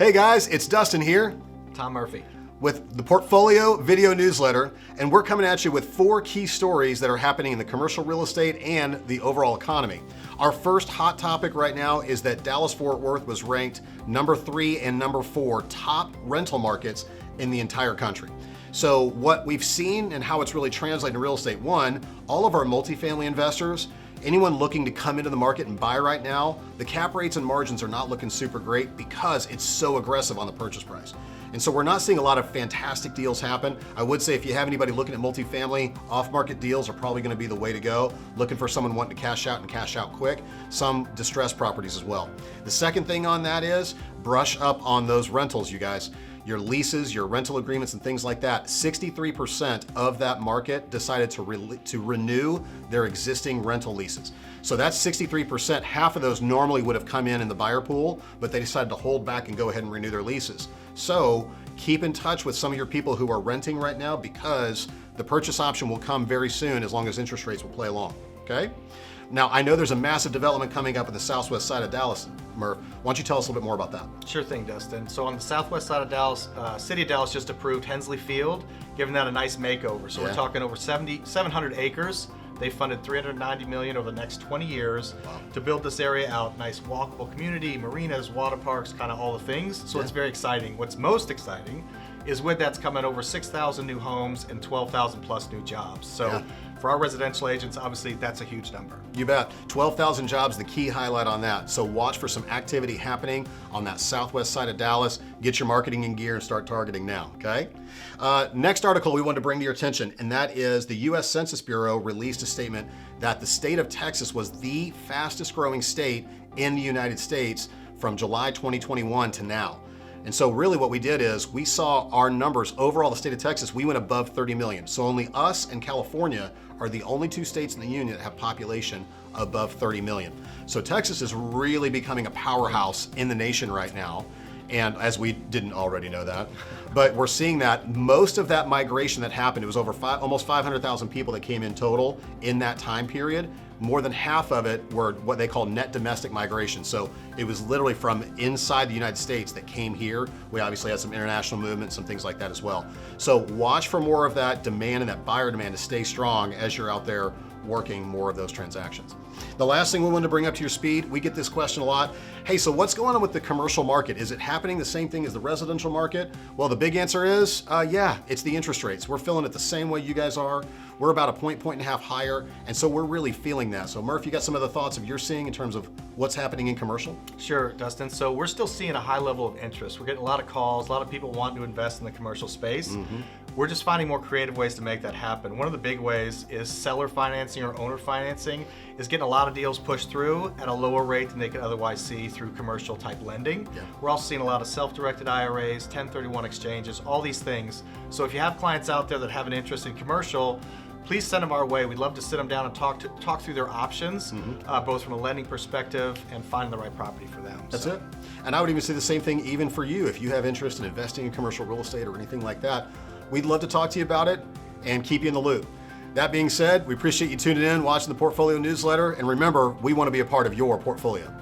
Hey guys, it's Dustin here Tom Murphy. with the Portfolio Video Newsletter, and we're coming at you with 4 key stories that are happening in the commercial real estate and the overall economy. Our first hot topic right now is that Dallas-Fort Worth was ranked number 3 and number 4 top rental markets in the entire country. So what we've seen and how it's really translating to real estate, one, all of our multifamily investors, anyone looking to come into the market and buy right now, the cap rates and margins are not looking super great because it's so aggressive on the purchase price. And so we're not seeing a lot of fantastic deals happen. I would say if you have anybody looking at multifamily, off-market deals are probably going to be the way to go. Looking for someone wanting to cash out and cash out quick. Some distressed properties as well. The second thing on that is brush up on those rentals, you guys. Your leases, your rental agreements and things like that. 63% of that market decided to renew their existing rental leases. So that's 63%. Half of those normally would have come in the buyer pool, but they decided to hold back and go ahead and renew their leases. So keep in touch with some of your people who are renting right now because the purchase option will come very soon as long as interest rates will play along, okay? Now, I know there's a massive development coming up in the southwest side of Dallas, Murph. Why don't you tell us a little bit more about that? Sure thing, Dustin. So on the southwest side of Dallas, City of Dallas just approved Hensley Field, giving that a nice makeover. So we're talking over 700 acres. They funded $390 million over the next 20 years to build this area out. Nice walkable community, marinas, water parks, kind of all the things. So it's very exciting. What's most exciting is with that's coming over 6,000 new homes and 12,000 plus new jobs. So for our residential agents, obviously that's a huge number. You bet. 12,000 jobs, the key highlight on that. So watch for some activity happening on that southwest side of Dallas. Get your marketing in gear and start targeting now, okay? Next article we wanted to bring to your attention, and that is the U.S. Census Bureau released a statement that the state of Texas was the fastest growing state in the United States from July 2021 to now. And so really what we did is we saw our numbers overall, the state of Texas, we went above 30 million. So only us and California are the only 2 states in the union that have population above 30 million. So Texas is really becoming a powerhouse in the nation right now. And as we didn't already know that, but we're seeing that most of that migration that happened, it was over almost 500,000 people that came in total in that time period. More than half of it were what they call net domestic migration. So it was literally from inside the United States that came here. We obviously had some international movement, some things like that as well. So watch for more of that demand and that buyer demand to stay strong as you're out there working more of those transactions. The last thing we wanted to bring up to your speed, we get this question a lot. Hey, so what's going on with the commercial market? Is it happening the same thing as the residential market? Well, the big answer is, yeah, it's the interest rates. We're feeling it the same way you guys are. We're about a point and a half higher, and so we're really feeling that. So Murph, you got some of the thoughts of you're seeing in terms of what's happening in commercial? Sure, Dustin. So we're still seeing a high level of interest. We're getting a lot of calls, a lot of people wanting to invest in the commercial space. We're just finding more creative ways to make that happen. One of the big ways is seller financing or owner financing is getting a lot of deals pushed through at a lower rate than they could otherwise see through commercial type lending. We're also seeing a lot of self-directed IRAs, 1031 exchanges, all these things. So if you have clients out there that have an interest in commercial, please send them our way. We'd love to sit them down and talk through their options, both from a lending perspective and finding the right property for them. That's it. And I would even say the same thing even for you. If you have interest in investing in commercial real estate or anything like that, we'd love to talk to you about it and keep you in the loop. That being said, we appreciate you tuning in, watching the Portfolio Newsletter, and remember, we want to be a part of your portfolio.